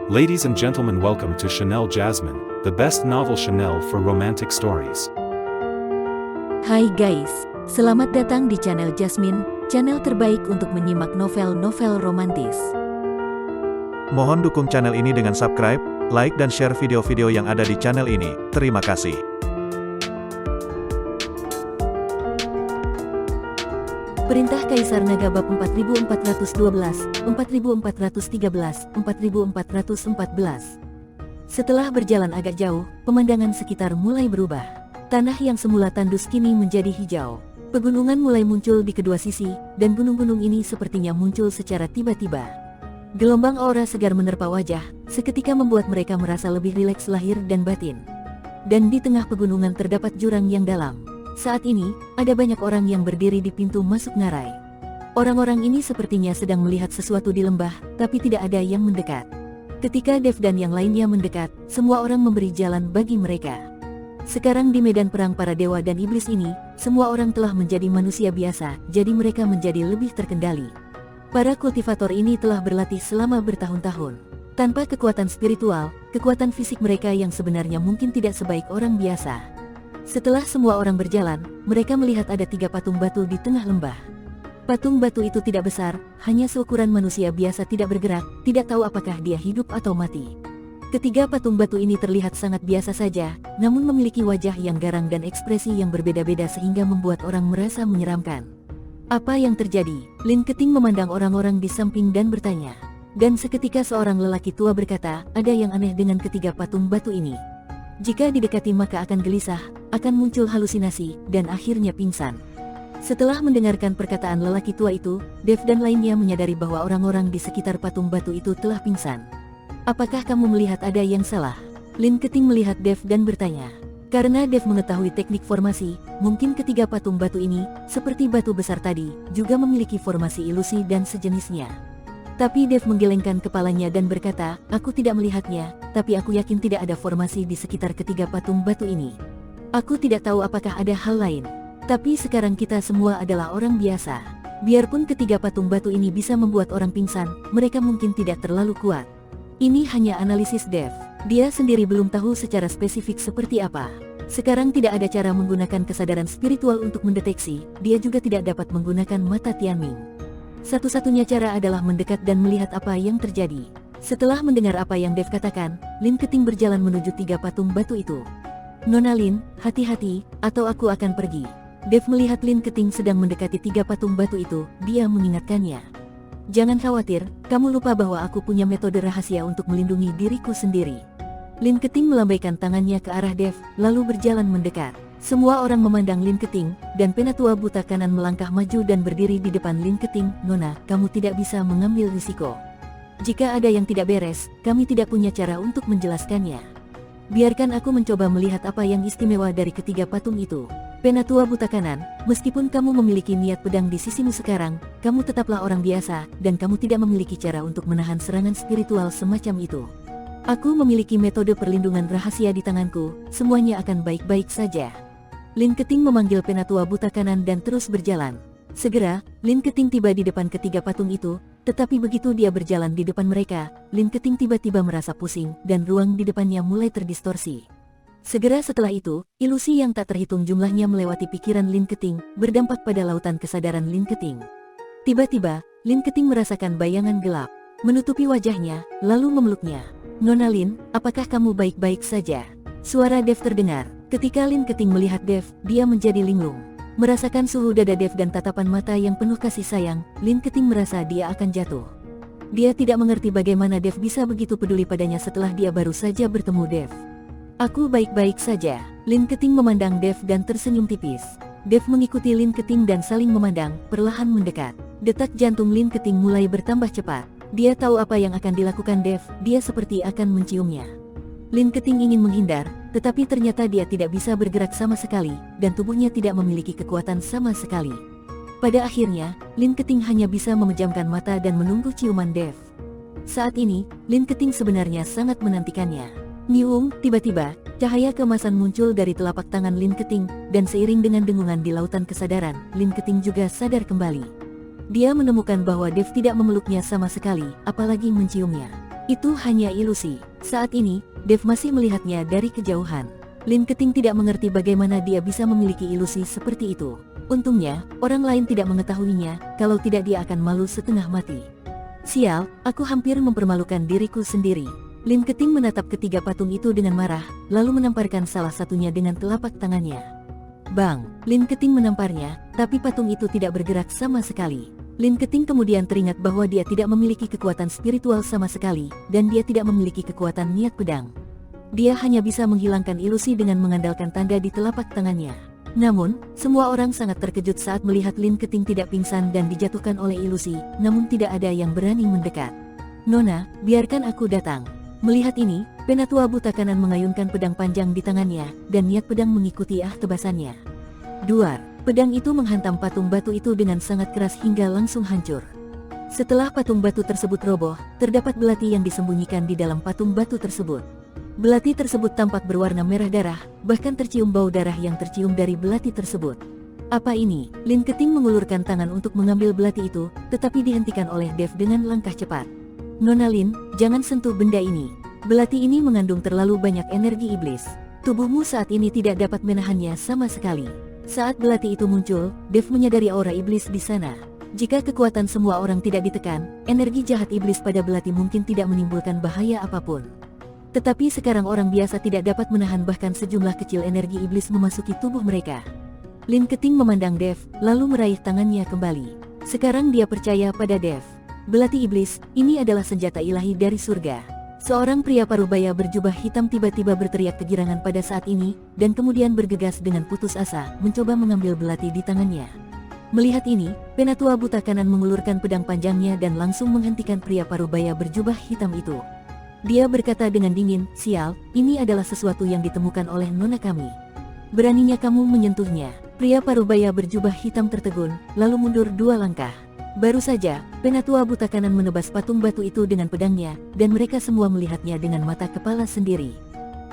Ladies and gentlemen, welcome to Chanel Jasmine, the best novel Chanel for romantic stories. Hai guys, selamat datang di channel Jasmine, channel terbaik untuk menyimak novel-novel romantis. Mohon dukung channel ini dengan subscribe, like dan share video-video yang ada di channel ini. Terima kasih. Perintah Kaisar Naga bab 4412, 4413, 4414. Setelah berjalan agak jauh, pemandangan sekitar mulai berubah. Tanah yang semula tandus kini menjadi hijau. Pegunungan mulai muncul di kedua sisi, dan gunung-gunung ini sepertinya muncul secara tiba-tiba. Gelombang aura segar menerpa wajah, seketika membuat mereka merasa lebih rileks lahir dan batin. Dan di tengah pegunungan terdapat jurang yang dalam. Saat ini, ada banyak orang yang berdiri di pintu masuk ngarai. Orang-orang ini sepertinya sedang melihat sesuatu di lembah, tapi tidak ada yang mendekat. Ketika Dev dan yang lainnya mendekat, semua orang memberi jalan bagi mereka. Sekarang di medan perang para dewa dan iblis ini, semua orang telah menjadi manusia biasa, jadi mereka menjadi lebih terkendali. Para kultivator ini telah berlatih selama bertahun-tahun. Tanpa kekuatan spiritual, kekuatan fisik mereka yang sebenarnya mungkin tidak sebaik orang biasa. Setelah semua orang berjalan, mereka melihat ada 3 patung batu di tengah lembah. Patung batu itu tidak besar, hanya seukuran manusia biasa tidak bergerak, tidak tahu apakah dia hidup atau mati. Ketiga patung batu ini terlihat sangat biasa saja, namun memiliki wajah yang garang dan ekspresi yang berbeda-beda sehingga membuat orang merasa menyeramkan. Apa yang terjadi? Lin Keting memandang orang-orang di samping dan bertanya. Dan seketika seorang lelaki tua berkata, ada yang aneh dengan ketiga patung batu ini. Jika didekati maka akan gelisah, akan muncul halusinasi, dan akhirnya pingsan. Setelah mendengarkan perkataan lelaki tua itu, Dev dan lainnya menyadari bahwa orang-orang di sekitar patung batu itu telah pingsan. Apakah kamu melihat ada yang salah? Lin Keting melihat Dev dan bertanya. Karena Dev mengetahui teknik formasi, mungkin ketiga patung batu ini, seperti batu besar tadi, juga memiliki formasi ilusi dan sejenisnya. Tapi Dev menggelengkan kepalanya dan berkata, aku tidak melihatnya, tapi aku yakin tidak ada formasi di sekitar ketiga patung batu ini. Aku tidak tahu apakah ada hal lain. Tapi sekarang kita semua adalah orang biasa. Biarpun ketiga patung batu ini bisa membuat orang pingsan, mereka mungkin tidak terlalu kuat. Ini hanya analisis Dev. Dia sendiri belum tahu secara spesifik seperti apa. Sekarang tidak ada cara menggunakan kesadaran spiritual untuk mendeteksi, dia juga tidak dapat menggunakan mata Tianming. Satu-satunya cara adalah mendekat dan melihat apa yang terjadi. Setelah mendengar apa yang Dev katakan, Lin Keting berjalan menuju 3 patung batu itu. Nona Lin, hati-hati, atau aku akan pergi. Dev melihat Lin Keting sedang mendekati 3 patung batu itu, dia mengingatkannya. Jangan khawatir, kamu lupa bahwa aku punya metode rahasia untuk melindungi diriku sendiri. Lin Keting melambaikan tangannya ke arah Dev, lalu berjalan mendekat. Semua orang memandang Lin Keting, dan Penatua Buta Kanan melangkah maju dan berdiri di depan Lin Keting. Nona, kamu tidak bisa mengambil risiko. Jika ada yang tidak beres, kami tidak punya cara untuk menjelaskannya. Biarkan aku mencoba melihat apa yang istimewa dari ketiga patung itu. Penatua Buta Kanan, meskipun kamu memiliki niat pedang di sisimu sekarang, kamu tetaplah orang biasa, dan kamu tidak memiliki cara untuk menahan serangan spiritual semacam itu. Aku memiliki metode perlindungan rahasia di tanganku, semuanya akan baik-baik saja. Lin Keting memanggil Penatua Buta Kanan dan terus berjalan. Segera, Lin Keting tiba di depan ketiga patung itu, tetapi begitu dia berjalan di depan mereka, Lin Keting tiba-tiba merasa pusing, dan ruang di depannya mulai terdistorsi. Segera setelah itu, ilusi yang tak terhitung jumlahnya melewati pikiran Lin Keting, berdampak pada lautan kesadaran Lin Keting. Tiba-tiba, Lin Keting merasakan bayangan gelap, menutupi wajahnya, lalu memeluknya. Nona Lin, apakah kamu baik-baik saja? Suara Dev terdengar. Ketika Lin Keting melihat Dev, dia menjadi linglung. Merasakan suhu dada Dev dan tatapan mata yang penuh kasih sayang, Lin Keting merasa dia akan jatuh. Dia tidak mengerti bagaimana Dev bisa begitu peduli padanya setelah dia baru saja bertemu Dev. Aku baik-baik saja. Lin Keting memandang Dev dan tersenyum tipis. Dev mengikuti Lin Keting dan saling memandang, perlahan mendekat. Detak jantung Lin Keting mulai bertambah cepat. Dia tahu apa yang akan dilakukan Dev, dia seperti akan menciumnya. Lin Keting ingin menghindar, tetapi ternyata dia tidak bisa bergerak sama sekali, dan tubuhnya tidak memiliki kekuatan sama sekali. Pada akhirnya, Lin Keting hanya bisa memejamkan mata dan menunggu ciuman Dev. Saat ini, Lin Keting sebenarnya sangat menantikannya. Niung, tiba-tiba, cahaya keemasan muncul dari telapak tangan Lin Keting, dan seiring dengan dengungan di lautan kesadaran, Lin Keting juga sadar kembali. Dia menemukan bahwa Dev tidak memeluknya sama sekali, apalagi menciumnya. Itu hanya ilusi. Saat ini, Dev masih melihatnya dari kejauhan. Lin Keting tidak mengerti bagaimana dia bisa memiliki ilusi seperti itu. Untungnya, orang lain tidak mengetahuinya, kalau tidak dia akan malu setengah mati. Sial, aku hampir mempermalukan diriku sendiri. Lin Keting menatap ketiga patung itu dengan marah, lalu menamparkan salah satunya dengan telapak tangannya. Bang! Lin Keting menamparnya, tapi patung itu tidak bergerak sama sekali. Lin Keting kemudian teringat bahwa dia tidak memiliki kekuatan spiritual sama sekali, dan dia tidak memiliki kekuatan niat pedang. Dia hanya bisa menghilangkan ilusi dengan mengandalkan tanda di telapak tangannya. Namun, semua orang sangat terkejut saat melihat Lin Keting tidak pingsan dan dijatuhkan oleh ilusi, namun tidak ada yang berani mendekat. Nona, biarkan aku datang. Melihat ini, Penatua Buta Kanan mengayunkan pedang panjang di tangannya, dan niat pedang mengikuti tebasannya. Duar, pedang itu menghantam patung batu itu dengan sangat keras hingga langsung hancur. Setelah patung batu tersebut roboh, terdapat belati yang disembunyikan di dalam patung batu tersebut. Belati tersebut tampak berwarna merah darah, bahkan tercium bau darah yang tercium dari belati tersebut. Apa ini? Lin Keting mengulurkan tangan untuk mengambil belati itu, tetapi dihentikan oleh Dev dengan langkah cepat. Nona Lin, jangan sentuh benda ini. Belati ini mengandung terlalu banyak energi iblis. Tubuhmu saat ini tidak dapat menahannya sama sekali. Saat belati itu muncul, Dev menyadari aura iblis di sana. Jika kekuatan semua orang tidak ditekan, energi jahat iblis pada belati mungkin tidak menimbulkan bahaya apapun. Tetapi sekarang orang biasa tidak dapat menahan bahkan sejumlah kecil energi iblis memasuki tubuh mereka. Lin Keting memandang Dev, lalu meraih tangannya kembali. Sekarang dia percaya pada Dev. Belati iblis, ini adalah senjata ilahi dari surga. Seorang pria parubaya berjubah hitam tiba-tiba berteriak kegirangan pada saat ini, dan kemudian bergegas dengan putus asa, mencoba mengambil belati di tangannya. Melihat ini, Penatua Buta Kanan mengulurkan pedang panjangnya dan langsung menghentikan pria parubaya berjubah hitam itu. Dia berkata dengan dingin, sial, ini adalah sesuatu yang ditemukan oleh nona kami. Beraninya kamu menyentuhnya. Pria parubaya berjubah hitam tertegun, lalu mundur 2 langkah. Baru saja, Penatua Buta Kanan menebas patung batu itu dengan pedangnya, dan mereka semua melihatnya dengan mata kepala sendiri.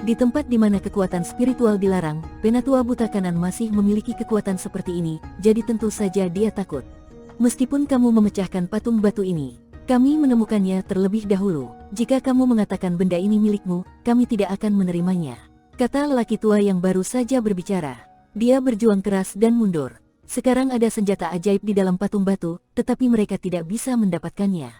Di tempat di mana kekuatan spiritual dilarang, Penatua Buta Kanan masih memiliki kekuatan seperti ini, jadi tentu saja dia takut. Meskipun kamu memecahkan patung batu ini, kami menemukannya terlebih dahulu. Jika kamu mengatakan benda ini milikmu, kami tidak akan menerimanya. Kata lelaki tua yang baru saja berbicara. Dia berjuang keras dan mundur. Sekarang ada senjata ajaib di dalam patung batu, tetapi mereka tidak bisa mendapatkannya.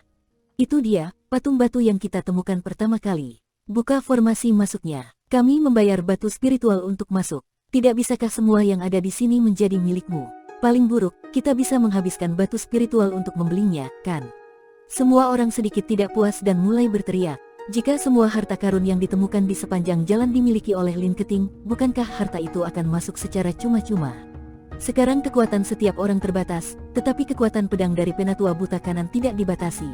Itu dia, patung batu yang kita temukan pertama kali. Buka formasi masuknya. Kami membayar batu spiritual untuk masuk. Tidak bisakah semua yang ada di sini menjadi milikmu? Paling buruk, kita bisa menghabiskan batu spiritual untuk membelinya, kan? Semua orang sedikit tidak puas dan mulai berteriak. Jika semua harta karun yang ditemukan di sepanjang jalan dimiliki oleh Lin Keting, bukankah harta itu akan masuk secara cuma-cuma? Sekarang kekuatan setiap orang terbatas, tetapi kekuatan pedang dari Penatua Buta Kanan tidak dibatasi.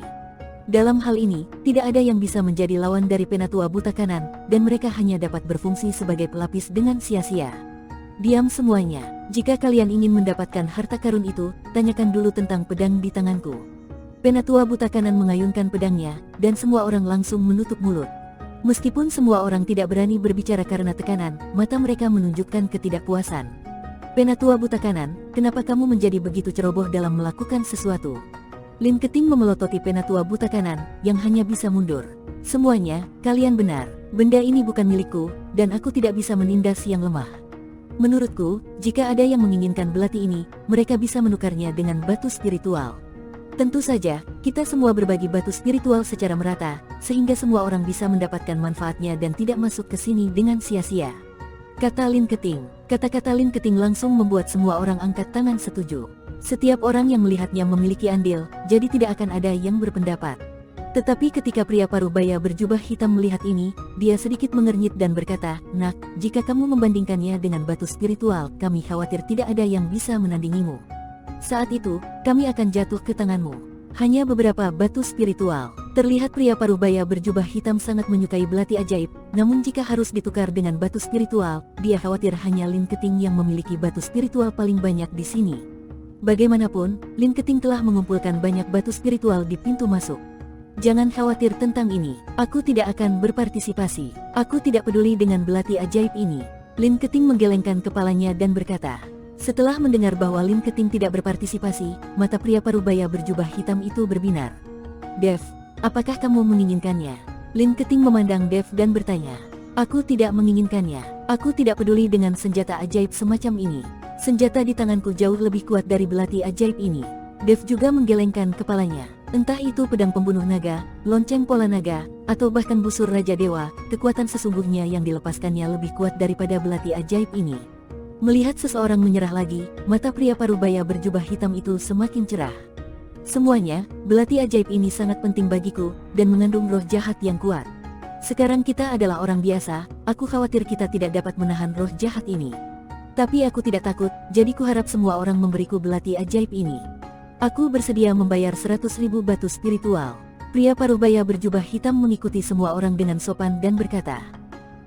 Dalam hal ini, tidak ada yang bisa menjadi lawan dari Penatua Buta Kanan, dan mereka hanya dapat berfungsi sebagai pelapis dengan sia-sia. Diam semuanya. Jika kalian ingin mendapatkan harta karun itu, tanyakan dulu tentang pedang di tanganku. Penatua Buta Kanan mengayunkan pedangnya, dan semua orang langsung menutup mulut. Meskipun semua orang tidak berani berbicara karena tekanan, mata mereka menunjukkan ketidakpuasan. Penatua Buta Kanan, kenapa kamu menjadi begitu ceroboh dalam melakukan sesuatu? Lin Keting memelototi Penatua Buta Kanan, yang hanya bisa mundur. Semuanya, kalian benar. Benda ini bukan milikku, dan aku tidak bisa menindas yang lemah. Menurutku, jika ada yang menginginkan belati ini, mereka bisa menukarnya dengan batu spiritual. Tentu saja, kita semua berbagi batu spiritual secara merata, sehingga semua orang bisa mendapatkan manfaatnya dan tidak masuk ke sini dengan sia-sia. Kata Lin Keting. Kata-kata Lin Keting langsung membuat semua orang angkat tangan setuju. Setiap orang yang melihatnya memiliki andil, jadi tidak akan ada yang berpendapat. Tetapi ketika pria parubaya berjubah hitam melihat ini, dia sedikit mengernyit dan berkata, "Nak, jika kamu membandingkannya dengan batu spiritual, kami khawatir tidak ada yang bisa menandingimu. Saat itu, kami akan jatuh ke tanganmu." Hanya beberapa batu spiritual. Terlihat pria parubaya berjubah hitam sangat menyukai belati ajaib, namun jika harus ditukar dengan batu spiritual, dia khawatir hanya Lin Keting yang memiliki batu spiritual paling banyak di sini. Bagaimanapun, Lin Keting telah mengumpulkan banyak batu spiritual di pintu masuk. Jangan khawatir tentang ini, aku tidak akan berpartisipasi. Aku tidak peduli dengan belati ajaib ini. Lin Keting menggelengkan kepalanya dan berkata. Setelah mendengar bahwa Lin Keting tidak berpartisipasi, mata pria parubaya berjubah hitam itu berbinar. Dev, apakah kamu menginginkannya? Lin Keting memandang Dev dan bertanya. Aku tidak menginginkannya. Aku tidak peduli dengan senjata ajaib semacam ini. Senjata di tanganku jauh lebih kuat dari belati ajaib ini. Dev juga menggelengkan kepalanya. Entah itu pedang pembunuh naga, lonceng pola naga, atau bahkan busur Raja Dewa, kekuatan sesungguhnya yang dilepaskannya lebih kuat daripada belati ajaib ini. Melihat seseorang menyerah lagi, mata pria parubaya berjubah hitam itu semakin cerah. Semuanya, belati ajaib ini sangat penting bagiku, dan mengandung roh jahat yang kuat. Sekarang kita adalah orang biasa, aku khawatir kita tidak dapat menahan roh jahat ini. Tapi aku tidak takut, jadi kuharap semua orang memberiku belati ajaib ini. Aku bersedia membayar 100.000 batu spiritual. Pria parubaya berjubah hitam mengikuti semua orang dengan sopan dan berkata.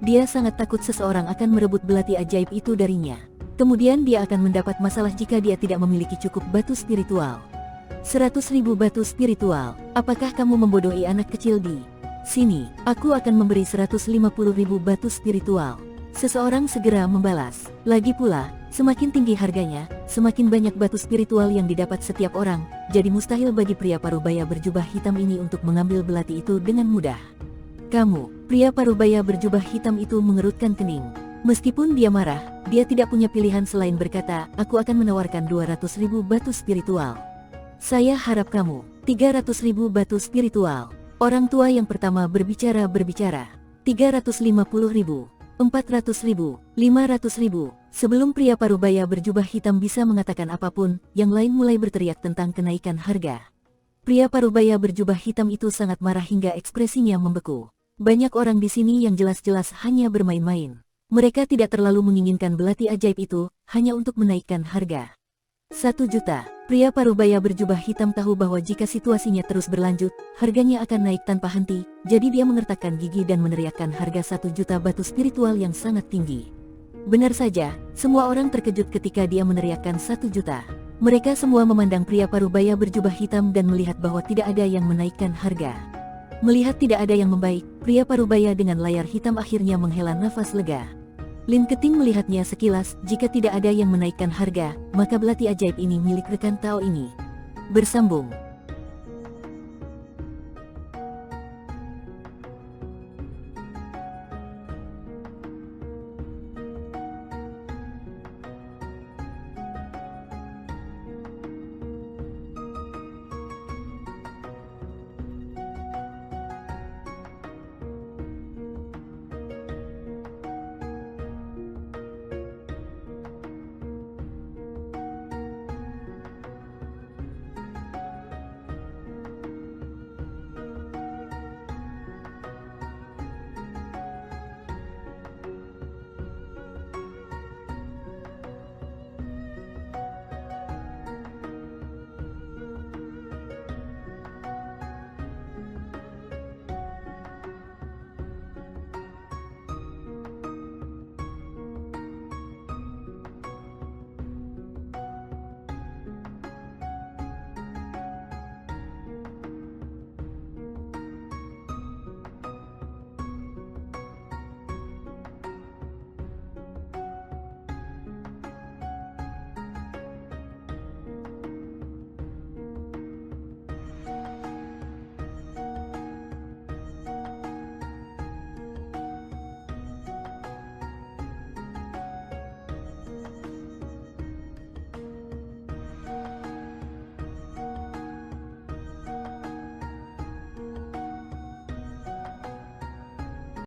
Dia sangat takut seseorang akan merebut belati ajaib itu darinya. Kemudian dia akan mendapat masalah jika dia tidak memiliki cukup batu spiritual. 100.000 batu spiritual, apakah kamu membodohi anak kecil di sini? Aku akan memberi 150.000 batu spiritual. Seseorang segera membalas. Lagi pula, semakin tinggi harganya, semakin banyak batu spiritual yang didapat setiap orang, jadi mustahil bagi pria parubaya berjubah hitam ini untuk mengambil belati itu dengan mudah. Kamu, pria parubaya berjubah hitam itu mengerutkan kening. Meskipun dia marah, dia tidak punya pilihan selain berkata, aku akan menawarkan 200.000 batu spiritual. Saya harap kamu, 300.000 batu spiritual. Orang tua yang pertama berbicara. 350.000, 400.000, 500.000. Sebelum pria parubaya berjubah hitam bisa mengatakan apapun, yang lain mulai berteriak tentang kenaikan harga. Pria parubaya berjubah hitam itu sangat marah hingga ekspresinya membeku. Banyak orang di sini yang jelas-jelas hanya bermain-main. Mereka tidak terlalu menginginkan belati ajaib itu, hanya untuk menaikkan harga. 1 juta. Pria parubaya berjubah hitam tahu bahwa jika situasinya terus berlanjut, harganya akan naik tanpa henti, jadi dia mengertakkan gigi dan meneriakkan harga 1 juta batu spiritual yang sangat tinggi. Benar saja, semua orang terkejut ketika dia meneriakkan 1 juta. Mereka semua memandang pria parubaya berjubah hitam dan melihat bahwa tidak ada yang menaikkan harga. Melihat tidak ada yang membaik, pria parubaya dengan layar hitam akhirnya menghela nafas lega. Lin Keting melihatnya sekilas, jika tidak ada yang menaikkan harga, maka belati ajaib ini milik rekan Tao ini. Bersambung.